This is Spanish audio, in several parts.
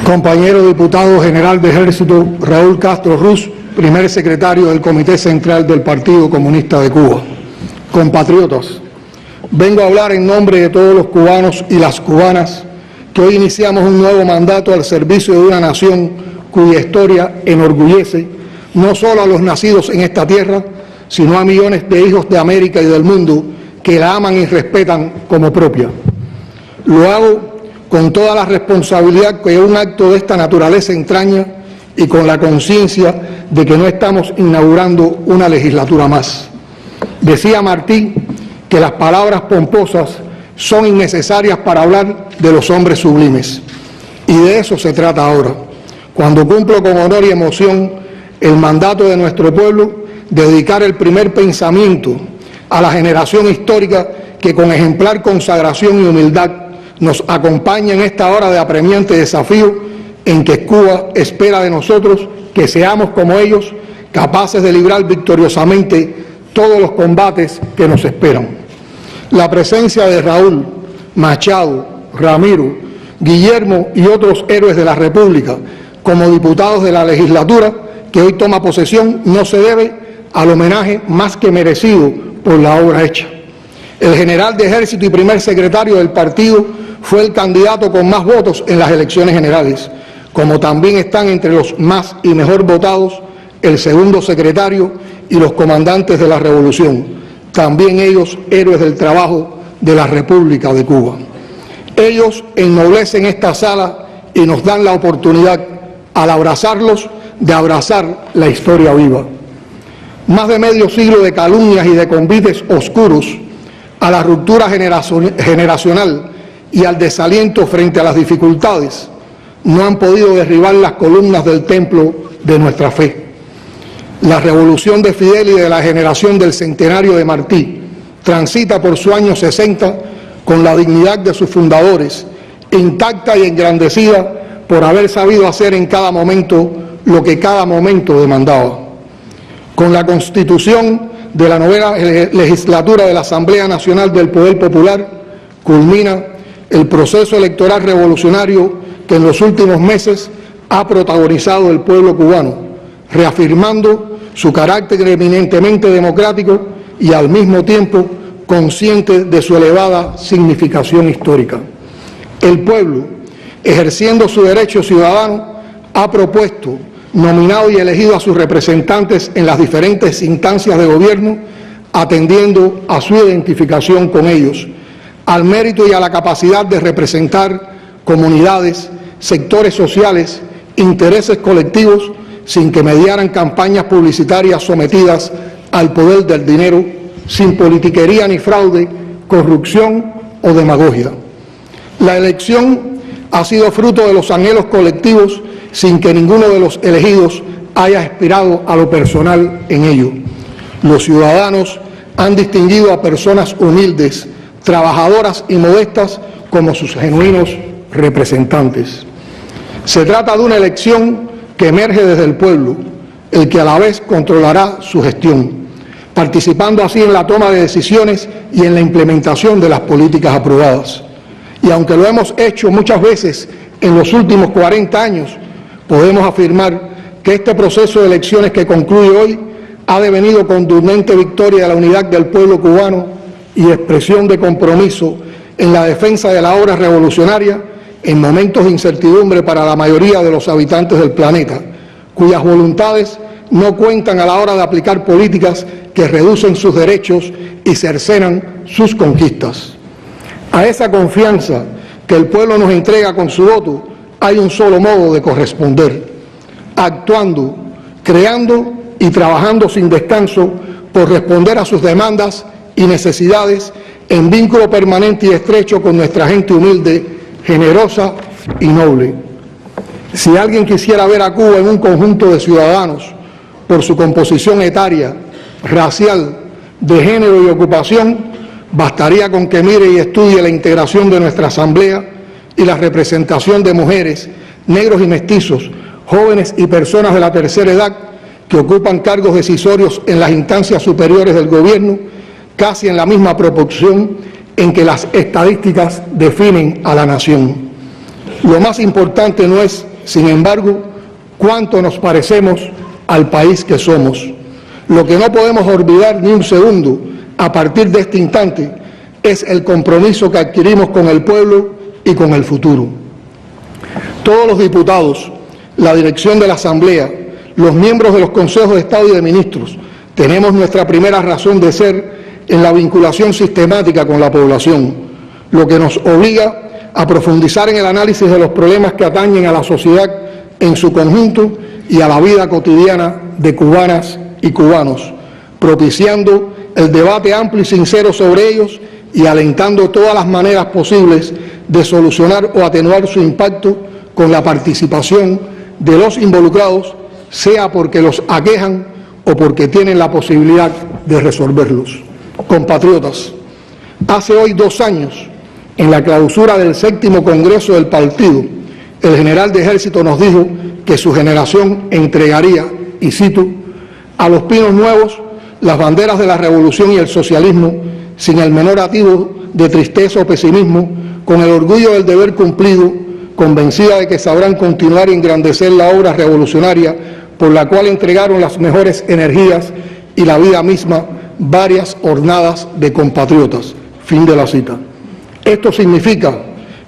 Compañero diputado general de Ejército Raúl Castro Ruz, primer secretario del Comité Central del Partido Comunista de Cuba. Compatriotas, vengo a hablar en nombre de todos los cubanos y las cubanas que hoy iniciamos un nuevo mandato al servicio de una nación cuya historia enorgullece no solo a los nacidos en esta tierra, sino a millones de hijos de América y del mundo que la aman y respetan como propia. Lo hago con toda la responsabilidad que un acto de esta naturaleza entraña y con la conciencia de que no estamos inaugurando una legislatura más. Decía Martí que las palabras pomposas son innecesarias para hablar de los hombres sublimes. Y de eso se trata ahora, cuando cumplo con honor y emoción el mandato de nuestro pueblo de dedicar el primer pensamiento a la generación histórica que con ejemplar consagración y humildad nos acompaña en esta hora de apremiante desafío en que Cuba espera de nosotros que seamos como ellos, capaces de librar victoriosamente todos los combates que nos esperan. La presencia de Raúl, Machado, Ramiro, Guillermo y otros héroes de la República como diputados de la legislatura que hoy toma posesión no se debe al homenaje más que merecido por la obra hecha. El general de Ejército y primer secretario del partido fue el candidato con más votos en las elecciones generales, como también están entre los más y mejor votados el segundo secretario y los comandantes de la revolución, también ellos héroes del trabajo de la República de Cuba. Ellos ennoblecen esta sala y nos dan la oportunidad, al abrazarlos, de abrazar la historia viva. Más de medio siglo de calumnias y de convites oscuros, a la ruptura generacional y al desaliento frente a las dificultades, no han podido derribar las columnas del templo de nuestra fe. La revolución de Fidel y de la generación del centenario de Martí transita por su año 60 con la dignidad de sus fundadores, intacta y engrandecida por haber sabido hacer en cada momento lo que cada momento demandaba. Con la constitución de la novena legislatura de la Asamblea Nacional del Poder Popular culmina el proceso electoral revolucionario que en los últimos meses ha protagonizado el pueblo cubano, reafirmando su carácter eminentemente democrático y al mismo tiempo consciente de su elevada significación histórica. El pueblo, ejerciendo su derecho ciudadano, ha propuesto, nominado y elegido a sus representantes en las diferentes instancias de gobierno, atendiendo a su identificación con ellos, al mérito y a la capacidad de representar comunidades, sectores sociales, intereses colectivos, sin que mediaran campañas publicitarias sometidas al poder del dinero, sin politiquería ni fraude, corrupción o demagogia. La elección ha sido fruto de los anhelos colectivos sin que ninguno de los elegidos haya aspirado a lo personal en ello. Los ciudadanos han distinguido a personas humildes, trabajadoras y modestas como sus genuinos representantes. Se trata de una elección que emerge desde el pueblo, el que a la vez controlará su gestión, participando así en la toma de decisiones y en la implementación de las políticas aprobadas. Y aunque lo hemos hecho muchas veces en los últimos 40 años, podemos afirmar que este proceso de elecciones que concluye hoy ha devenido contundente victoria de la unidad del pueblo cubano y expresión de compromiso en la defensa de la obra revolucionaria en momentos de incertidumbre para la mayoría de los habitantes del planeta, cuyas voluntades no cuentan a la hora de aplicar políticas que reducen sus derechos y cercenan sus conquistas. A esa confianza que el pueblo nos entrega con su voto, hay un solo modo de corresponder: actuando, creando y trabajando sin descanso por responder a sus demandas y necesidades en vínculo permanente y estrecho con nuestra gente humilde, generosa y noble. Si alguien quisiera ver a Cuba en un conjunto de ciudadanos por su composición etaria, racial, de género y ocupación, bastaría con que mire y estudie la integración de nuestra asamblea y la representación de mujeres, negros y mestizos, jóvenes y personas de la tercera edad que ocupan cargos decisorios en las instancias superiores del gobierno, casi en la misma proporción en que las estadísticas definen a la nación. Lo más importante no es sin embargo, cuánto nos parecemos al país que somos. Lo que no podemos olvidar ni un segundo a partir de este instante es el compromiso que adquirimos con el pueblo y con el futuro. Todos los diputados, la dirección de la Asamblea, los miembros de los consejos de Estado y de ministros, tenemos nuestra primera razón de ser en la vinculación sistemática con la población, lo que nos obliga a profundizar en el análisis de los problemas que atañen a la sociedad en su conjunto y a la vida cotidiana de cubanas y cubanos, propiciando el debate amplio y sincero sobre ellos y alentando todas las maneras posibles de solucionar o atenuar su impacto con la participación de los involucrados, sea porque los aquejan o porque tienen la posibilidad de resolverlos. Compatriotas, hace hoy 2 años, en la clausura del 7º Congreso del Partido, el general de Ejército nos dijo que su generación entregaría, y cito, a los pinos nuevos las banderas de la revolución y el socialismo, sin el menor atisbo de tristeza o pesimismo, con el orgullo del deber cumplido, convencida de que sabrán continuar y engrandecer la obra revolucionaria por la cual entregaron las mejores energías y la vida misma varias hornadas de compatriotas. Fin de la cita. Esto significa,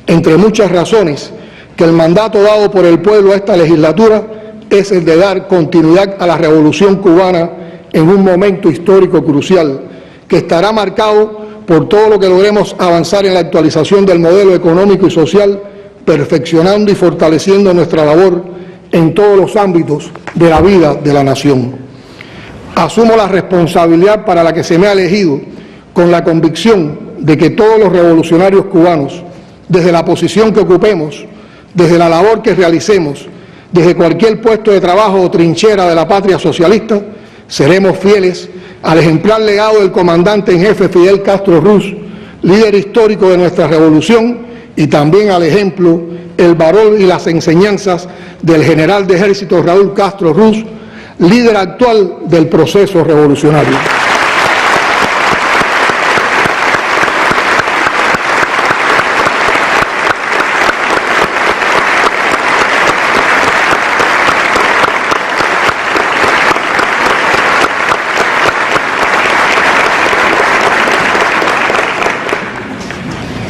entre muchas razones, que el mandato dado por el pueblo a esta legislatura es el de dar continuidad a la revolución cubana en un momento histórico crucial, que estará marcado por todo lo que logremos avanzar en la actualización del modelo económico y social, perfeccionando y fortaleciendo nuestra labor en todos los ámbitos de la vida de la nación. Asumo la responsabilidad para la que se me ha elegido con la convicción de que todos los revolucionarios cubanos, desde la posición que ocupemos, desde la labor que realicemos, desde cualquier puesto de trabajo o trinchera de la patria socialista, seremos fieles al ejemplar legado del comandante en jefe Fidel Castro Ruz, líder histórico de nuestra revolución, y también al ejemplo, el valor y las enseñanzas del general de Ejército Raúl Castro Ruz, líder actual del proceso revolucionario.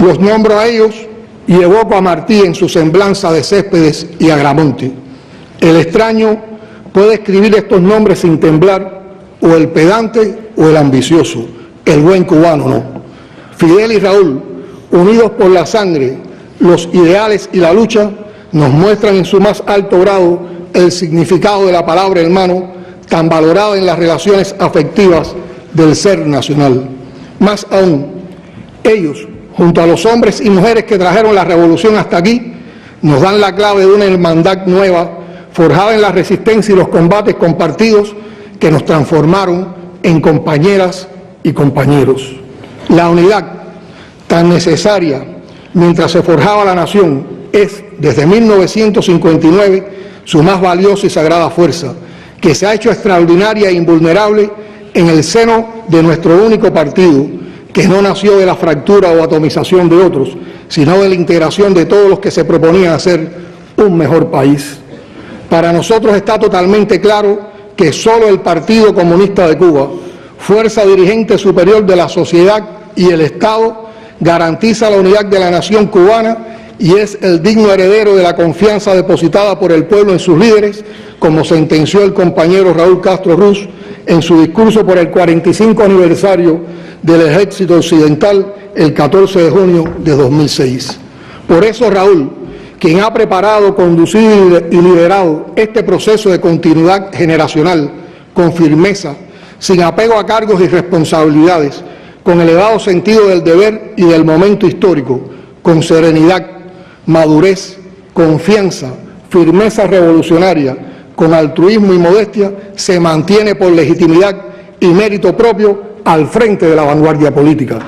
Los nombro a ellos y evoco a Martí en su semblanza de Céspedes y Agramonte. El extraño puede escribir estos nombres sin temblar, o el pedante o el ambicioso, el buen cubano no. Fidel y Raúl, unidos por la sangre, los ideales y la lucha, nos muestran en su más alto grado el significado de la palabra hermano, tan valorada en las relaciones afectivas del ser nacional. Más aún, ellos, junto a los hombres y mujeres que trajeron la revolución hasta aquí, nos dan la clave de una hermandad nueva, forjada en la resistencia y los combates compartidos que nos transformaron en compañeras y compañeros. La unidad, tan necesaria mientras se forjaba la nación, es, desde 1959, su más valiosa y sagrada fuerza, que se ha hecho extraordinaria e invulnerable en el seno de nuestro único partido, que no nació de la fractura o atomización de otros, sino de la integración de todos los que se proponían hacer un mejor país. Para nosotros está totalmente claro que solo el Partido Comunista de Cuba, fuerza dirigente superior de la sociedad y el Estado, garantiza la unidad de la nación cubana y es el digno heredero de la confianza depositada por el pueblo en sus líderes, como sentenció el compañero Raúl Castro Ruz en su discurso por el 45 aniversario del Ejército Occidental el 14 de junio de 2006. Por eso Raúl, quien ha preparado, conducido y liderado este proceso de continuidad generacional con firmeza, sin apego a cargos y responsabilidades, con elevado sentido del deber y del momento histórico, con serenidad, madurez, confianza, firmeza revolucionaria, con altruismo y modestia, se mantiene por legitimidad y mérito propio al frente de la vanguardia política.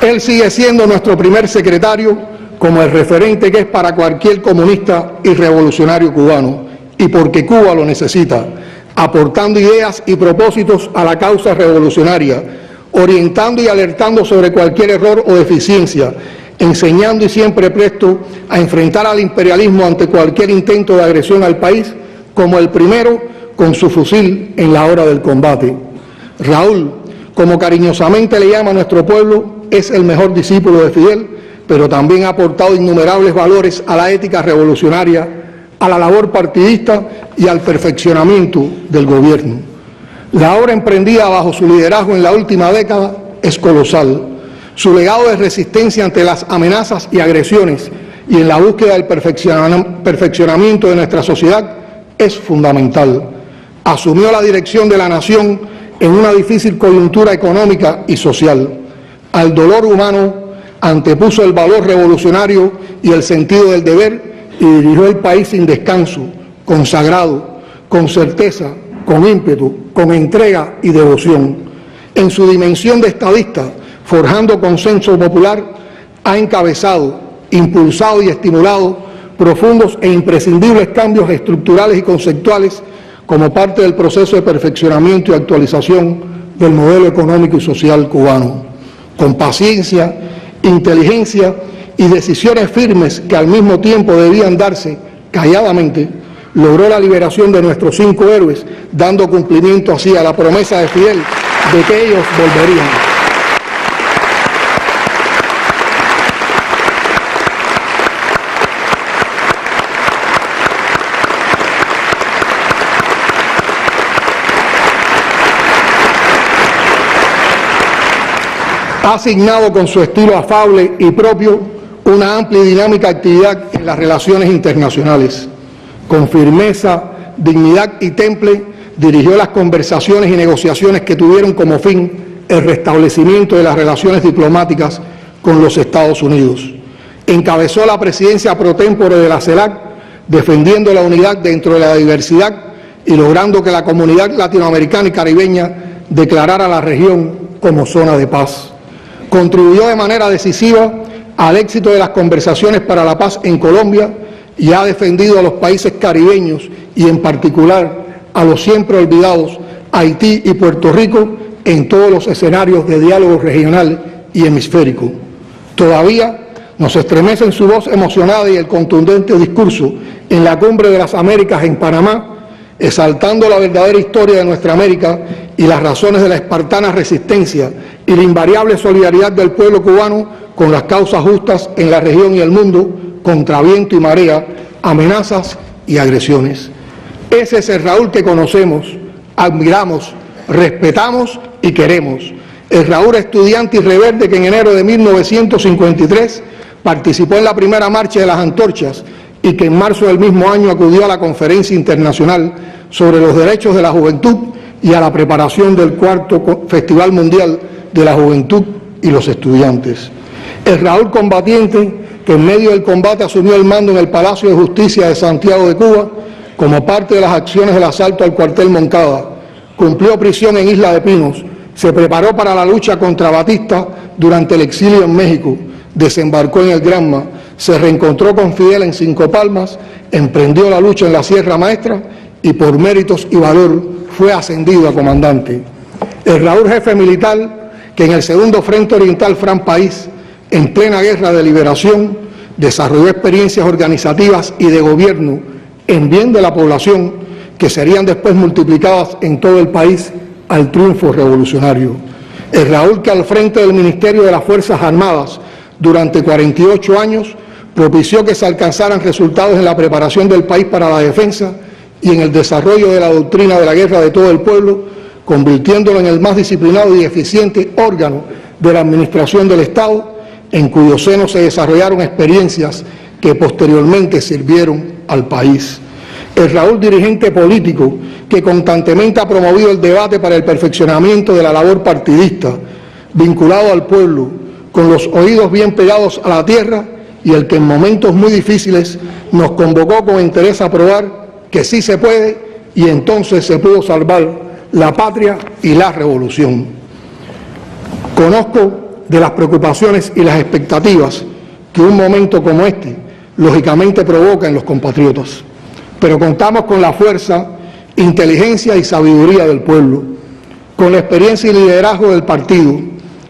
Él sigue siendo nuestro primer secretario como el referente que es para cualquier comunista y revolucionario cubano, y porque Cuba lo necesita, aportando ideas y propósitos a la causa revolucionaria, orientando y alertando sobre cualquier error o deficiencia, enseñando y siempre presto a enfrentar al imperialismo ante cualquier intento de agresión al país, como el primero con su fusil en la hora del combate. Raúl, como cariñosamente le llama a nuestro pueblo, es el mejor discípulo de Fidel, pero también ha aportado innumerables valores a la ética revolucionaria, a la labor partidista y al perfeccionamiento del gobierno. La obra emprendida bajo su liderazgo en la última década es colosal. Su legado de resistencia ante las amenazas y agresiones y en la búsqueda del perfeccionamiento de nuestra sociedad es fundamental. Asumió la dirección de la nación en una difícil coyuntura económica y social. Al dolor humano antepuso el valor revolucionario y el sentido del deber y dirigió el país sin descanso, consagrado, con certeza, con ímpetu, con entrega y devoción. En su dimensión de estadista, forjando consenso popular, ha encabezado, impulsado y estimulado profundos e imprescindibles cambios estructurales y conceptuales como parte del proceso de perfeccionamiento y actualización del modelo económico y social cubano. Con paciencia, inteligencia y decisiones firmes que al mismo tiempo debían darse calladamente, logró la liberación de nuestros 5 héroes, dando cumplimiento así a la promesa de Fidel de que ellos volverían. Ha asignado con su estilo afable y propio una amplia y dinámica actividad en las relaciones internacionales. Con firmeza, dignidad y temple dirigió las conversaciones y negociaciones que tuvieron como fin el restablecimiento de las relaciones diplomáticas con los Estados Unidos. Encabezó la presidencia pro tempore de la CELAC, defendiendo la unidad dentro de la diversidad y logrando que la comunidad latinoamericana y caribeña declarara la región como zona de paz. Contribuyó de manera decisiva al éxito de las conversaciones para la paz en Colombia y ha defendido a los países caribeños y en particular a los siempre olvidados Haití y Puerto Rico en todos los escenarios de diálogo regional y hemisférico. Todavía nos estremece en su voz emocionada y el contundente discurso en la Cumbre de las Américas en Panamá, exaltando la verdadera historia de nuestra América y las razones de la espartana resistencia y la invariable solidaridad del pueblo cubano con las causas justas en la región y el mundo, contra viento y marea, amenazas y agresiones. Ese es el Raúl que conocemos, admiramos, respetamos y queremos. El Raúl estudiante y rebelde que en enero de 1953 participó en la primera marcha de las antorchas y que en marzo del mismo año acudió a la Conferencia Internacional sobre los Derechos de la Juventud y a la preparación del 4º Festival Mundial de la Juventud y los Estudiantes. El Raúl combatiente que en medio del combate asumió el mando en el Palacio de Justicia de Santiago de Cuba como parte de las acciones del asalto al cuartel Moncada, cumplió prisión en Isla de Pinos, se preparó para la lucha contra Batista durante el exilio en México, desembarcó en el Granma, se reencontró con Fidel en Cinco Palmas, emprendió la lucha en la Sierra Maestra y por méritos y valor fue ascendido a comandante. El Raúl jefe militar que en el segundo Frente Oriental Fran País, en plena guerra de liberación, desarrolló experiencias organizativas y de gobierno en bien de la población que serían después multiplicadas en todo el país al triunfo revolucionario. El Raúl que al frente del Ministerio de las Fuerzas Armadas durante 48 años propició que se alcanzaran resultados en la preparación del país para la defensa y en el desarrollo de la doctrina de la guerra de todo el pueblo, convirtiéndolo en el más disciplinado y eficiente órgano de la administración del Estado, en cuyo seno se desarrollaron experiencias que posteriormente sirvieron al país. El Raúl dirigente político que constantemente ha promovido el debate para el perfeccionamiento de la labor partidista, vinculado al pueblo, con los oídos bien pegados a la tierra, y el que en momentos muy difíciles nos convocó con interés a probar que sí se puede y entonces se pudo salvar la patria y la revolución. Conozco de las preocupaciones y las expectativas que un momento como este lógicamente provoca en los compatriotas. Pero contamos con la fuerza, inteligencia y sabiduría del pueblo, con la experiencia y liderazgo del partido,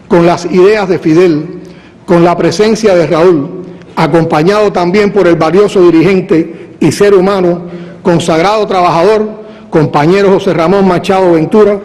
con las ideas de Fidel, con la presencia de Raúl, acompañado también por el valioso dirigente y ser humano, consagrado trabajador, compañero José Ramón Machado Ventura,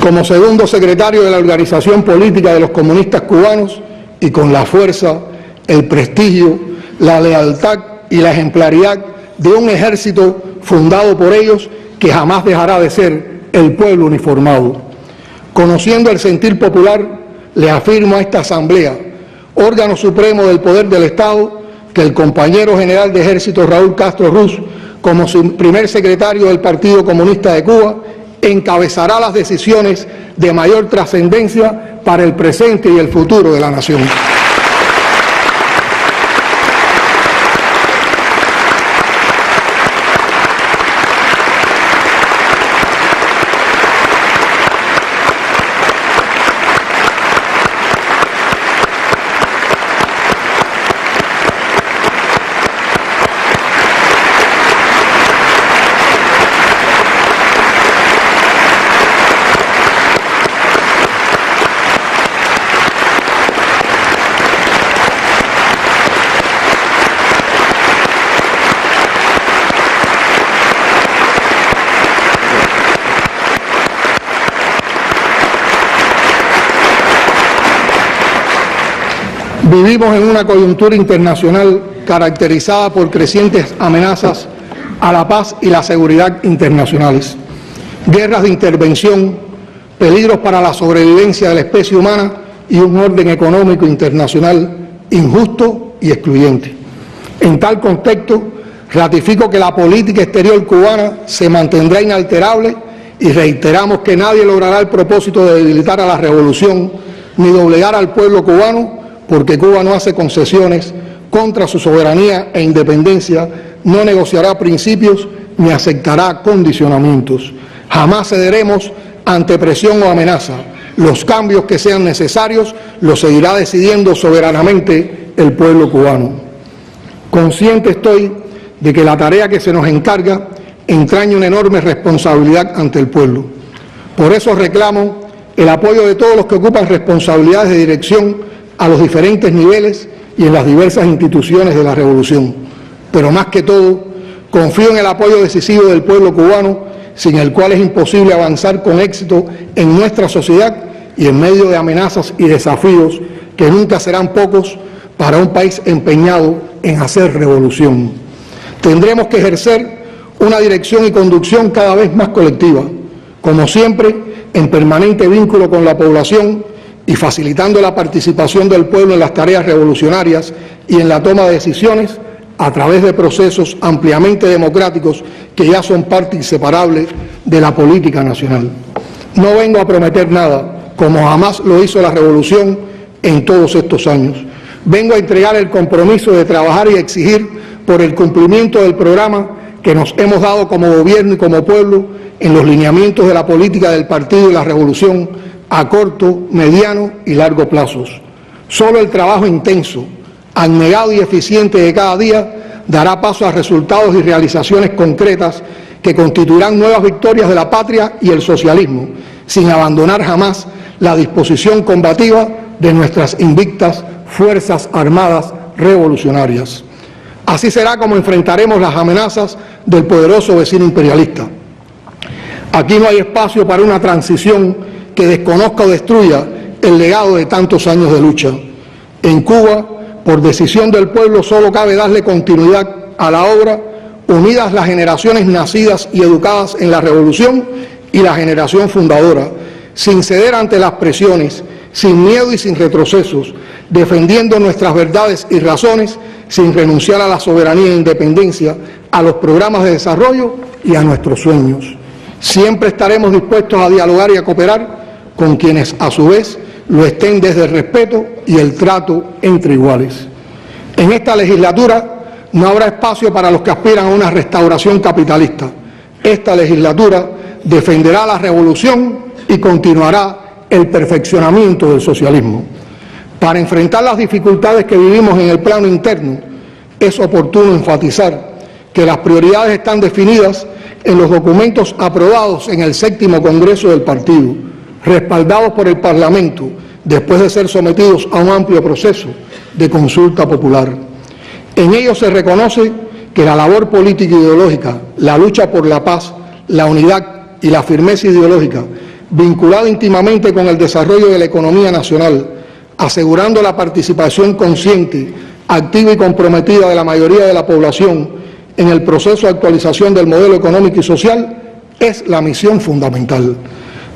como segundo secretario de la Organización Política de los Comunistas Cubanos, y con la fuerza, el prestigio, la lealtad y la ejemplaridad de un ejército fundado por ellos que jamás dejará de ser el pueblo uniformado. Conociendo el sentir popular, le afirmo a esta Asamblea, órgano supremo del poder del Estado, que el compañero general de Ejército Raúl Castro Ruz, como primer secretario del Partido Comunista de Cuba, encabezará las decisiones de mayor trascendencia para el presente y el futuro de la nación. Vivimos en una coyuntura internacional caracterizada por crecientes amenazas a la paz y la seguridad internacionales, guerras de intervención, peligros para la sobrevivencia de la especie humana y un orden económico internacional injusto y excluyente. En tal contexto, ratifico que la política exterior cubana se mantendrá inalterable y reiteramos que nadie logrará el propósito de debilitar a la revolución ni doblegar al pueblo cubano, porque Cuba no hace concesiones contra su soberanía e independencia, no negociará principios ni aceptará condicionamientos. Jamás cederemos ante presión o amenaza. Los cambios que sean necesarios los seguirá decidiendo soberanamente el pueblo cubano. Consciente estoy de que la tarea que se nos encarga entraña una enorme responsabilidad ante el pueblo. Por eso reclamo el apoyo de todos los que ocupan responsabilidades de dirección a los diferentes niveles y en las diversas instituciones de la revolución. Pero más que todo, confío en el apoyo decisivo del pueblo cubano, sin el cual es imposible avanzar con éxito en nuestra sociedad y en medio de amenazas y desafíos que nunca serán pocos para un país empeñado en hacer revolución. Tendremos que ejercer una dirección y conducción cada vez más colectiva, como siempre, en permanente vínculo con la población y facilitando la participación del pueblo en las tareas revolucionarias y en la toma de decisiones a través de procesos ampliamente democráticos que ya son parte inseparable de la política nacional. No vengo a prometer nada, como jamás lo hizo la revolución en todos estos años. Vengo a entregar el compromiso de trabajar y exigir por el cumplimiento del programa que nos hemos dado como gobierno y como pueblo en los lineamientos de la política del partido y la revolución a corto, mediano y largo plazos. Solo el trabajo intenso, abnegado y eficiente de cada día dará paso a resultados y realizaciones concretas que constituirán nuevas victorias de la patria y el socialismo, sin abandonar jamás la disposición combativa de nuestras invictas Fuerzas Armadas Revolucionarias. Así será como enfrentaremos las amenazas del poderoso vecino imperialista. Aquí no hay espacio para una transición que desconozca o destruya el legado de tantos años de lucha. En Cuba, por decisión del pueblo, solo cabe darle continuidad a la obra, unidas las generaciones nacidas y educadas en la revolución y la generación fundadora, sin ceder ante las presiones, sin miedo y sin retrocesos, defendiendo nuestras verdades y razones, sin renunciar a la soberanía e independencia, a los programas de desarrollo y a nuestros sueños. Siempre estaremos dispuestos a dialogar y a cooperar con quienes a su vez lo estén desde el respeto y el trato entre iguales. En esta legislatura no habrá espacio para los que aspiran a una restauración capitalista. Esta legislatura defenderá la revolución y continuará el perfeccionamiento del socialismo. Para enfrentar las dificultades que vivimos en el plano interno, es oportuno enfatizar que las prioridades están definidas en los documentos aprobados en el 7º Congreso del Partido, respaldados por el Parlamento, después de ser sometidos a un amplio proceso de consulta popular. En ellos se reconoce que la labor política e ideológica, la lucha por la paz, la unidad y la firmeza ideológica, vinculada íntimamente con el desarrollo de la economía nacional, asegurando la participación consciente, activa y comprometida de la mayoría de la población en el proceso de actualización del modelo económico y social, es la misión fundamental.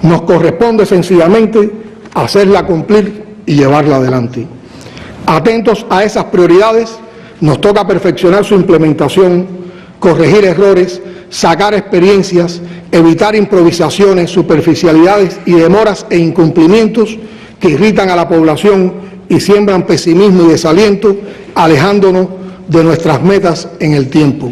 Nos corresponde sencillamente hacerla cumplir y llevarla adelante. Atentos a esas prioridades, nos toca perfeccionar su implementación, corregir errores, sacar experiencias, evitar improvisaciones, superficialidades y demoras e incumplimientos que irritan a la población y siembran pesimismo y desaliento, alejándonos de nuestras metas en el tiempo.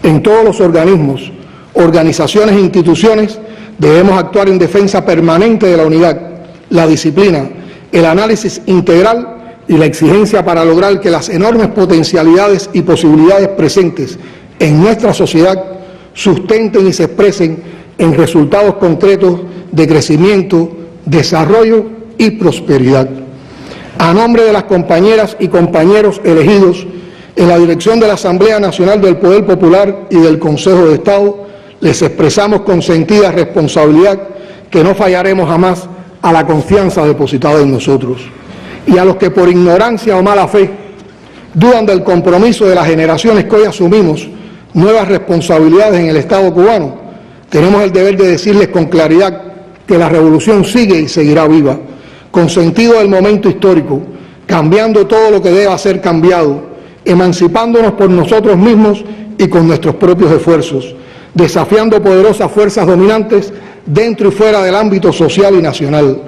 En todos los organismos, organizaciones e instituciones debemos actuar en defensa permanente de la unidad, la disciplina, el análisis integral y la exigencia para lograr que las enormes potencialidades y posibilidades presentes en nuestra sociedad sustenten y se expresen en resultados concretos de crecimiento, desarrollo y prosperidad. A nombre de las compañeras y compañeros elegidos en la dirección de la Asamblea Nacional del Poder Popular y del Consejo de Estado, les expresamos con sentida responsabilidad que no fallaremos jamás a la confianza depositada en nosotros. Y a los que por ignorancia o mala fe dudan del compromiso de las generaciones que hoy asumimos nuevas responsabilidades en el Estado cubano, tenemos el deber de decirles con claridad que la revolución sigue y seguirá viva, con sentido del momento histórico, cambiando todo lo que deba ser cambiado, emancipándonos por nosotros mismos y con nuestros propios esfuerzos, desafiando poderosas fuerzas dominantes dentro y fuera del ámbito social y nacional,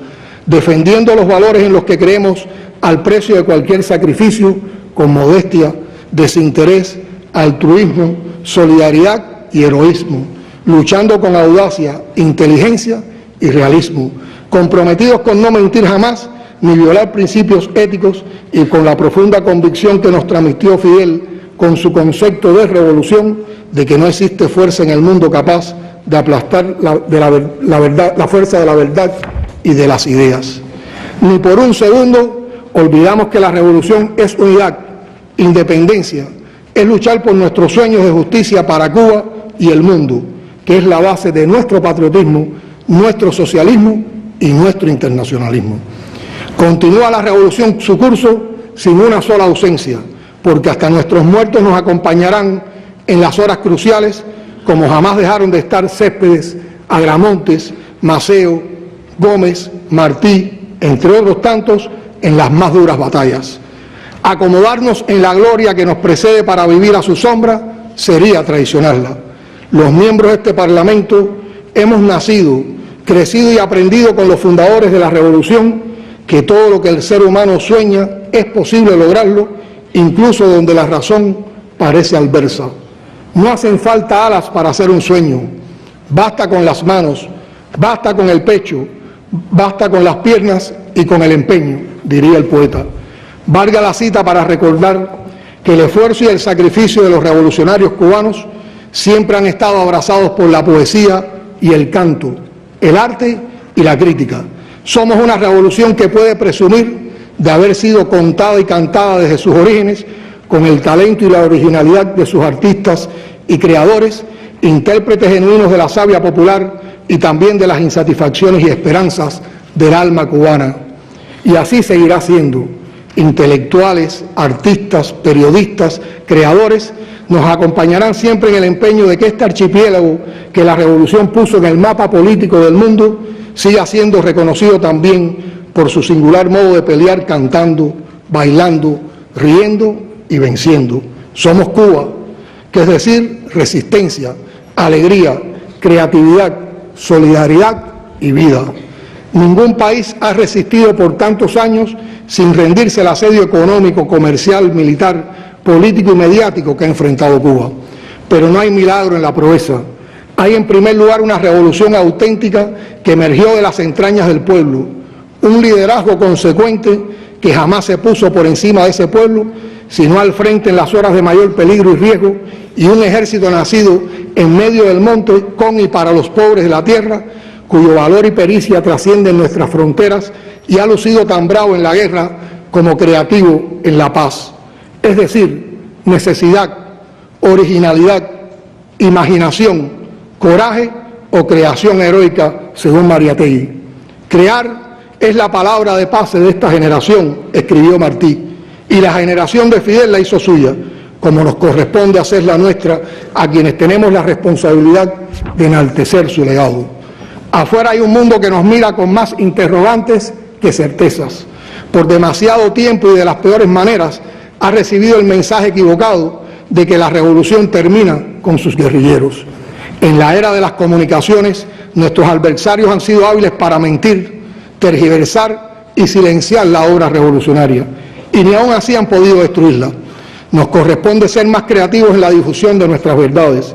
defendiendo los valores en los que creemos al precio de cualquier sacrificio, con modestia, desinterés, altruismo, solidaridad y heroísmo, luchando con audacia, inteligencia y realismo, comprometidos con no mentir jamás ni violar principios éticos y con la profunda convicción que nos transmitió Fidel con su concepto de revolución, de que no existe fuerza en el mundo capaz de aplastar la fuerza de la verdad y de las ideas. Ni por un segundo olvidamos que la revolución es unidad, independencia, es luchar por nuestros sueños de justicia para Cuba y el mundo, que es la base de nuestro patriotismo, nuestro socialismo y nuestro internacionalismo. Continúa la revolución su curso sin una sola ausencia, porque hasta nuestros muertos nos acompañarán en las horas cruciales, como jamás dejaron de estar Céspedes, Agramontes, Maceo, Gómez, Martí, entre otros tantos, en las más duras batallas. Acomodarnos en la gloria que nos precede para vivir a su sombra sería traicionarla. Los miembros de este Parlamento hemos nacido, crecido y aprendido con los fundadores de la revolución que todo lo que el ser humano sueña es posible lograrlo, incluso donde la razón parece adversa. No hacen falta alas para hacer un sueño, basta con las manos, basta con el pecho, basta con las piernas y con el empeño, diría el poeta. Valga la cita para recordar que el esfuerzo y el sacrificio de los revolucionarios cubanos siempre han estado abrazados por la poesía y el canto, el arte y la crítica. Somos una revolución que puede presumir de haber sido contada y cantada desde sus orígenes, con el talento y la originalidad de sus artistas y creadores, intérpretes genuinos de la savia popular y también de las insatisfacciones y esperanzas del alma cubana. Y así seguirá siendo. Intelectuales, artistas, periodistas, creadores, nos acompañarán siempre en el empeño de que este archipiélago que la revolución puso en el mapa político del mundo siga siendo reconocido también por su singular modo de pelear cantando, bailando, riendo y venciendo. Somos Cuba, que es decir, resistencia, alegría, creatividad, solidaridad y vida. Ningún país ha resistido por tantos años sin rendirse al asedio económico, comercial, militar, político y mediático que ha enfrentado Cuba. Pero no hay milagro en la proeza. Hay en primer lugar una revolución auténtica que emergió de las entrañas del pueblo, un liderazgo consecuente que jamás se puso por encima de ese pueblo, sino al frente en las horas de mayor peligro y riesgo, y un ejército nacido en medio del monte con y para los pobres de la tierra, cuyo valor y pericia trascienden nuestras fronteras y ha lucido tan bravo en la guerra como creativo en la paz. Es decir, necesidad, originalidad, imaginación, coraje o creación heroica, según Mariátegui. Crear es la palabra de paz de esta generación, escribió Martí, y la generación de Fidel la hizo suya, como nos corresponde hacer la nuestra a quienes tenemos la responsabilidad de enaltecer su legado. Afuera hay un mundo que nos mira con más interrogantes que certezas. Por demasiado tiempo y de las peores maneras ha recibido el mensaje equivocado de que la revolución termina con sus guerrilleros. En la era de las comunicaciones, nuestros adversarios han sido hábiles para mentir, tergiversar y silenciar la obra revolucionaria, y ni aún así han podido destruirla. Nos corresponde ser más creativos en la difusión de nuestras verdades.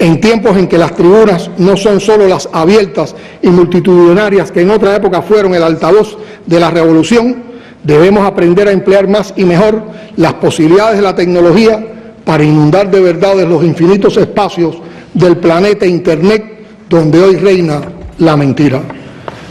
En tiempos en que las tribunas no son solo las abiertas y multitudinarias que en otra época fueron el altavoz de la revolución, debemos aprender a emplear más y mejor las posibilidades de la tecnología para inundar de verdades los infinitos espacios del planeta Internet donde hoy reina la mentira.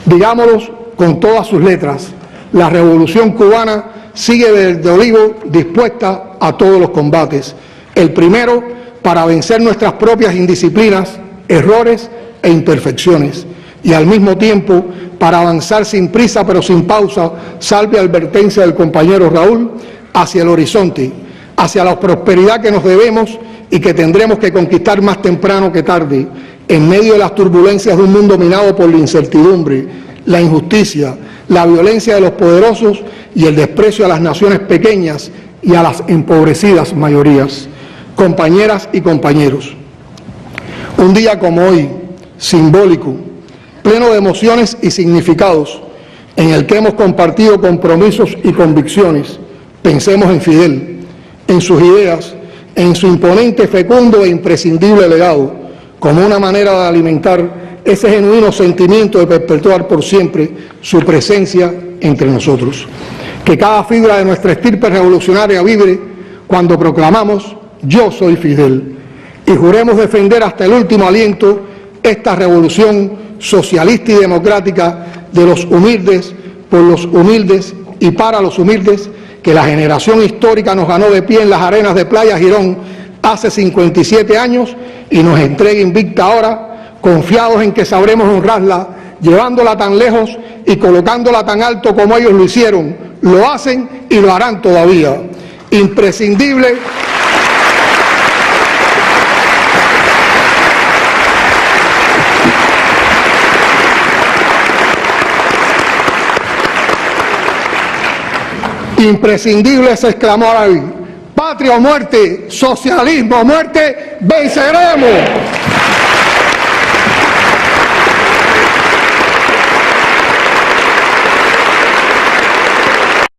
Digámoslo con todas sus letras, la revolución cubana sigue desde Olivo dispuesta a todos los combates. El primero, para vencer nuestras propias indisciplinas, errores e imperfecciones, y al mismo tiempo para avanzar sin prisa pero sin pausa, salve advertencia del compañero Raúl, hacia el horizonte, hacia la prosperidad que nos debemos y que tendremos que conquistar más temprano que tarde, en medio de las turbulencias de un mundo minado por la incertidumbre, la injusticia, la violencia de los poderosos y el desprecio a las naciones pequeñas y a las empobrecidas mayorías. Compañeras y compañeros, un día como hoy, simbólico, pleno de emociones y significados, en el que hemos compartido compromisos y convicciones, pensemos en Fidel, en sus ideas, en su imponente, fecundo e imprescindible legado, como una manera de alimentar ese genuino sentimiento de perpetuar por siempre su presencia entre nosotros. Que cada fibra de nuestra estirpe revolucionaria vibre cuando proclamamos: yo soy Fidel, y juremos defender hasta el último aliento esta revolución socialista y democrática de los humildes, por los humildes y para los humildes, que la generación histórica nos ganó de pie en las arenas de Playa Girón hace 57 años y nos entrega invicta ahora, confiados en que sabremos honrarla, llevándola tan lejos y colocándola tan alto como ellos lo hicieron, lo hacen y lo harán todavía. Imprescindible. Imprescindible, se exclamó Araví. Patria o muerte, socialismo o muerte, venceremos.